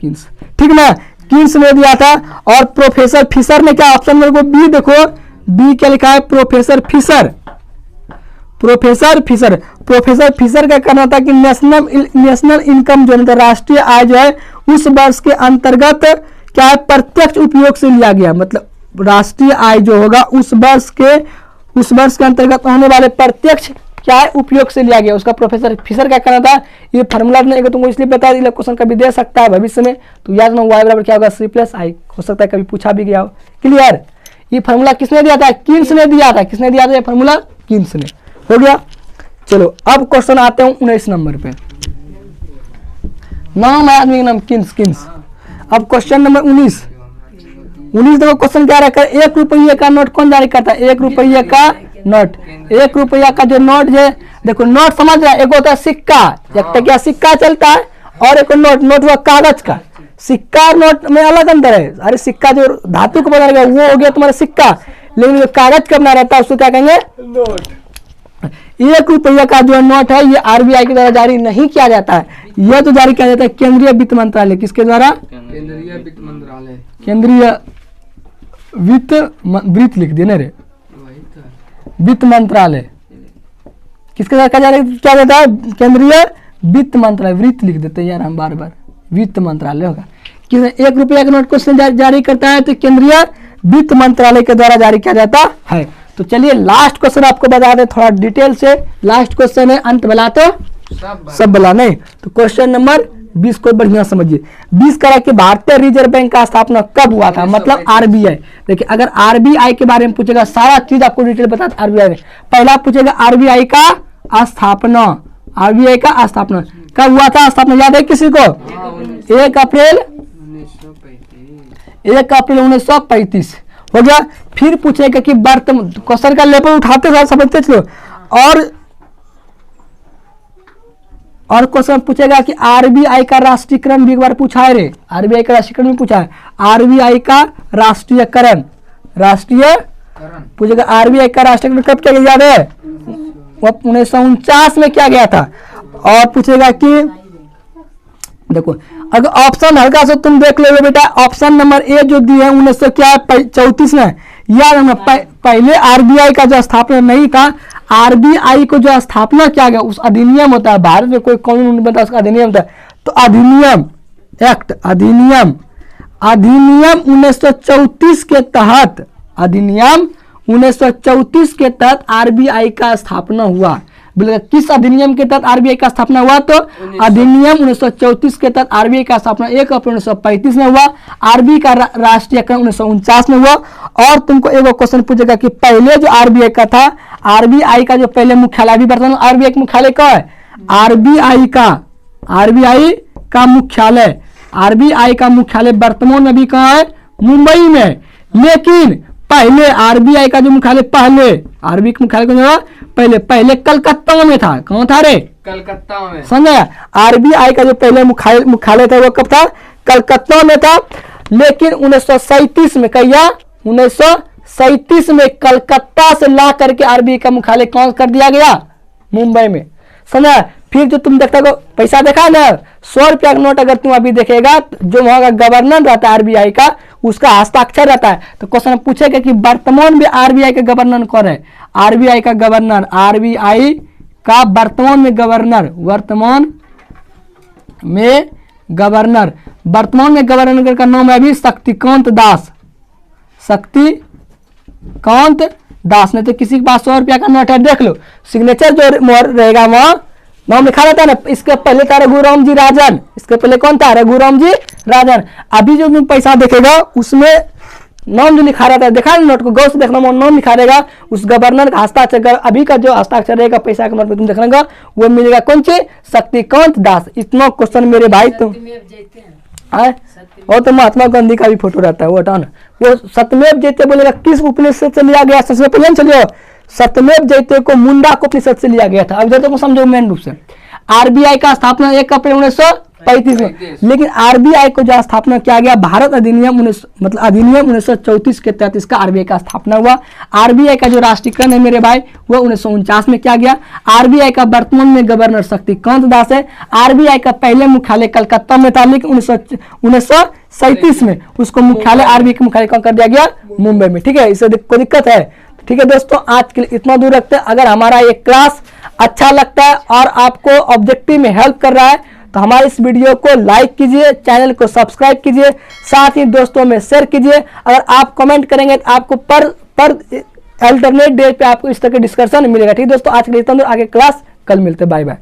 किन्स। ठीक ना, किन्स ने दिया था। और प्रोफेसर फिशर ने क्या ऑप्शन में बी, देखो बी क्या लिखा है? Professor Fisher. प्रोफेसर फिशर का कहना था कि नेशनल इनकम जो है, राष्ट्रीय आय जो है, उस वर्ष के अंतर्गत क्या है? प्रत्यक्ष उपयोग से लिया गया। मतलब राष्ट्रीय आय जो होगा उस वर्ष के अंतर्गत होने वाले प्रत्यक्ष क्या है? उपयोग से लिया गया। उसका प्रोफेसर फिशर का कहना था। ये फार्मूला ने तुमको इसलिए बता दिया, क्वेश्चन कभी दे सकता है भविष्य में, तो याद रखना y बराबर क्या होगा? C+i। हो सकता है कभी पूछा भी गया हो। क्लियर? ये फार्मूला किसने दिया था? किन्स ने दिया था। किसने दिया था ये फार्मूला? किन्स ने। हो गया। चलो अब क्वेश्चन आते हैं 19 नंबर पे। नाम है आदमी का नाम किन्स। अब क्वेश्चन नंबर 19 देखो क्वेश्चन क्या रखा है? 1 रुपये का नोट कौन जारी करता है? 1 रुपये का नोट। 1 रुपया का जो नोट है, देखो नोट समझ रहा है, एक होता है सिक्का, एक टकिया सिक्का चलता है, और एक नोट हुआ कागज का। सिक्का और नोट में अलग अंतर है। अरे सिक्का जो धातु का बना रहेगा वो हो गया तुम्हारा सिक्का, लेकिन जो कागज का बना रहता है उसको क्या कहेंगे? नोट। 1 रुपया का जो नोट है ये आरबीआई के द्वारा जारी नहीं किया जाता है, यह तो जारी किया जाता है केंद्रीय वित्त मंत्रालय। किसके द्वारा? केंद्रीय वित्त मंत्रालय। केंद्रीय वित्त लिख दिए ना रे, वित्त मंत्रालय। किसके द्वारा क्या जाता है? केंद्रीय वित्त मंत्रालय। वित्त लिख देते हैं यार हम बार बार, वित्त मंत्रालय होगा। 1 रुपया का नोट क्वेश्चन जारी करता है तो केंद्रीय वित्त मंत्रालय के द्वारा जारी किया जाता है। तो चलिए लास्ट क्वेश्चन आपको बता दें थोड़ा डिटेल से। लास्ट क्वेश्चन है, अंत बला तो सब बला नहीं। तो क्वेश्चन नंबर 20 को बढ़िया समझिए। 20 कह रहा है कि भारतीय रिजर्व बैंक का स्थापना कब हुआ था, मतलब आरबीआई। देखिए अगर आरबीआई के बारे में पूछेगा सारा चीज आपको डिटेल बता आरबीआई में। पहला पूछेगा आरबीआई का स्थापना, आरबीआई का स्थापना कब हुआ था, स्थापना याद है किसी को? 1 अप्रैल 1935 हो गया। फिर पूछेगा कि वर्तमान, क्वेश्चन का लेवल उठाते साथ समझते चलो। और क्वेश्चन पूछेगा कि आरबीआई का राष्ट्रीयकरण भी एक बार पूछा है रे, आरबीआई का राष्ट्रीयकरण भी पूछा है। आरबीआई का राष्ट्रीयकरण पूछेगा, आरबीआई का राष्ट्रीयकरण कब किया गया याद है? 1949 में किया गया था। और पूछेगा कि देखो अगर ऑप्शन हल्का से तुम देख लो बेटा, ऑप्शन नंबर ए जो दी है 1934 में, याद है पहले आरबीआई का जो स्थापना नहीं था, आरबीआई को जो स्थापना किया गया उस अधिनियम होता है, भारत में कोई कानून नहीं बनता उसका अधिनियम होता है। तो अधिनियम एक्ट अधिनियम 1934 के तहत, अधिनियम 1934 के तहत आरबीआई का स्थापना हुआ। बोले किस अधिनियम के तहत आरबीआई का स्थापना हुआ? तो अधिनियम 1934 के तहत आरबीआई का स्थापना 1 अप्रैल 1935 में हुआ। आरबीआई का राष्ट्रीयकरण 1949 में हुआ। और तुमको एक क्वेश्चन पूछेगा कि पहले जो आरबीआई का था, आरबीआई का जो पहले मुख्यालय, अभी वर्तमान आरबीआई का मुख्यालय कहाँ है? आरबीआई का मुख्यालय, आरबीआई का मुख्यालय वर्तमान में भी कहाँ है? मुंबई में। लेकिन पहले आरबीआई का जो मुख्यालय, पहले आरबीआई का मुख्यालय कौन था? पहले कलकत्ता में था। कहाँ था रे? कलकत्ता में। समझा? आरबीआई का जो पहले मुख्यालय था वो कब था? कलकत्ता में था। लेकिन 1937 में कहिया 1937 में कलकत्ता से ला करके आरबीआई का मुख्यालय कौन कर दिया गया? मुंबई में। समझा? फिर जो तुम देखता हो पैसा देखा ना, 100 रुपया का नोट अगर तुम अभी देखेगा, जो वहां का गवर्नर रहता है आरबीआई का, उसका हस्ताक्षर रहता है। तो क्वेश्चन पूछेगा कि वर्तमान में आरबीआई का गवर्नर कौन है? आरबीआई का गवर्नर, आरबीआई का वर्तमान में गवर्नर, वर्तमान में गवर्नर का नाम है अभी शक्तिकांत दास। शक्तिकांत दास। नहीं तो किसी के पास 100 रुपया का नोट है, देख लो सिग्नेचर जो मोहर रहेगा वहां नाम लिखा रहता है ना। इसके पहले था रघुराम जी राजन, इसके पहले कौन था? रघुराम जी राजन। अभी जो तुम पैसा देखेगा उसमें नाम जो लिखा रहता है, देखा नोट को गौर से देखना, नाम लिखा रहेगा उस गवर्नर का हस्ताक्षर। अभी का जो हस्ताक्षर रहेगा पैसा के नोट पे तुम देखना वो मिलेगा कौन से? शक्तिकांत दास। इतना क्वेश्चन मेरे भाई तुम और तो महात्मा गांधी का भी फोटो रहता है वो हटाओ ना। वो सत्यमेव जयते बोलेगा किस उपनिषद से लिया गया? सबसे पहले चलिए सत्यमेव जयते को मुंडा को उपनिषद से लिया गया था। अब जयते को समझो मेन रूप से। आरबीआई का स्थापना 1 अप्रैल 1935 में। लेकिन आरबीआई को जो स्थापना किया गया भारत अधिनियम मतलब अधिनियम 1934 के तहत इसका आरबीआई का स्थापना हुआ। आरबीआई का जो राष्ट्रीयकरण है मेरे भाई वो 1949 में किया गया। आरबीआई का वर्तमान में गवर्नर शक्तिकांत दास है। आरबीआई का पहले मुख्यालय कलकत्ता में था, लेकिन 1937 में उसको मुख्यालय आरबीआई का मुख्यालय कहाँ कर दिया गया? मुंबई में। ठीक है, इससे कोई दिक्कत है? ठीक है दोस्तों, आज के लिए इतना दूर रखते हैं। अगर हमारा ये क्लास अच्छा लगता है और आपको ऑब्जेक्टिव में हेल्प कर रहा है तो हमारे इस वीडियो को लाइक कीजिए, चैनल को सब्सक्राइब कीजिए, साथ ही दोस्तों में शेयर कीजिए। अगर आप कमेंट करेंगे तो आपको पर अल्टरनेट डे पे आपको इस तरह के डिस्कशन मिलेगा। ठीक है दोस्तों, आज के लिए इतना दूर, आगे क्लास कल मिलते हैं। Bye bye.